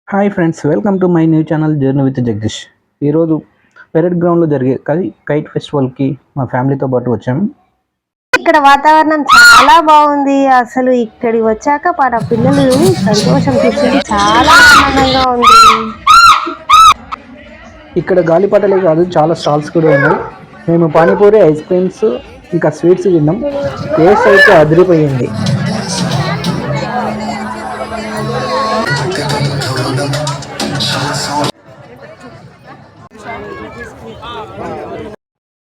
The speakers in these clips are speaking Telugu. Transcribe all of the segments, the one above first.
Hi friends, welcome to my new channel journey with Jagadish. ఈరోజు పెరడ్ గ్రౌండ్లో జరిగే కైట్ ఫెస్టివల్కి మా ఫ్యామిలీతో పాటు వచ్చాము. ఇక్కడ వాతావరణం చాలా బాగుంది. అసలు ఇక్కడికి వచ్చాక మన పిల్లలు సంతోషం చూసి చాలా ఆనందంగా ఉంది. ఇక్కడ గాలిపటాలే కాదు, చాలా స్టాల్స్ కూడా ఉన్నాయి. మేము పానీపూరి, ఐస్ క్రీమ్స్ ఇంకా స్వీట్స్ తిన్నాం. టేస్ట్ అయితే అదిరిపోయింది.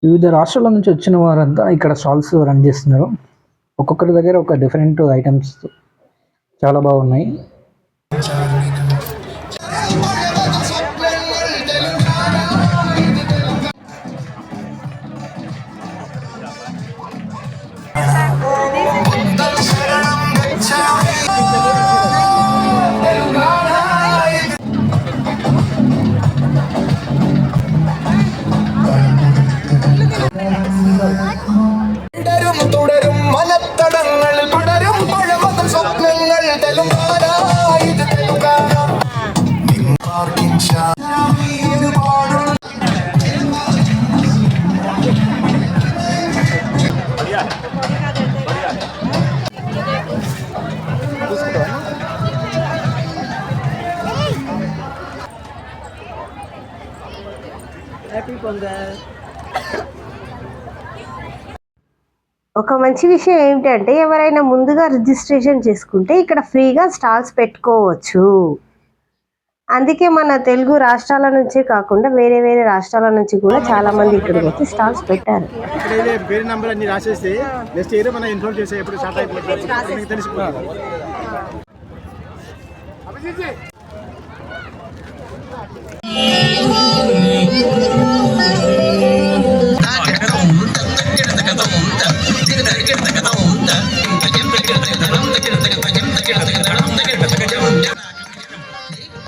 వివిధ రాష్ట్రాల నుంచి వచ్చిన వారంతా ఇక్కడ స్టాల్స్ రన్ చేస్తున్నారు. ఒక్కొక్కరి దగ్గర ఒక డిఫరెంట్ ఐటమ్స్ చాలా బాగున్నాయి. ఒక మంచి విషయం ఏమిటంటే ఎవరైనా ముందుగా రిజిస్ట్రేషన్ చేసుకుంటే ఇక్కడ ఫ్రీగా స్టాల్స్ పెట్టుకోవచ్చు. అందుకే మన తెలుగు రాష్ట్రాల నుంచే కాకుండా వేరే వేరే రాష్ట్రాల నుంచి కూడా చాలా మంది ఇక్కడికి వచ్చి స్టాల్స్ పెట్టారు.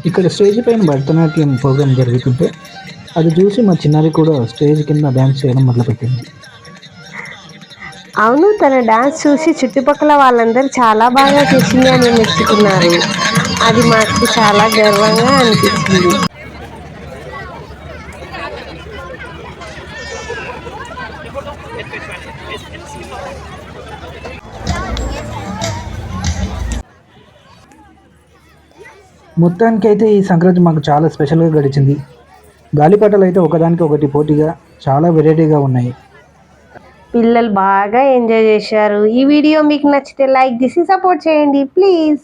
ఇక్కడ స్టేజ్ పైన భరతనాట్యం ప్రోగ్రామ్ జరుగుతుంటే అది చూసి మా చిన్నారి కూడా స్టేజ్ కింద డ్యాన్స్ చేయడం మొదలుపెట్టింది. అవును, తన డాన్స్ చూసి చుట్టుపక్కల వాళ్ళందరూ చాలా బాగా చేసింది అని మెచ్చుకున్నారు. అది మాకు చాలా గర్వంగా అనిపించింది. మొత్తానికి అయితే ఈ సంక్రాంతి మాకు చాలా స్పెషల్గా గడిచింది. గాలిపటాలు అయితే ఒకదానికి ఒకటి పోటీగా చాలా వెరైటీగా ఉన్నాయి. పిల్లలు బాగా ఎంజాయ్ చేశారు. ఈ వీడియో మీకు నచ్చితే లైక్ చేసి సపోర్ట్ చేయండి ప్లీజ్.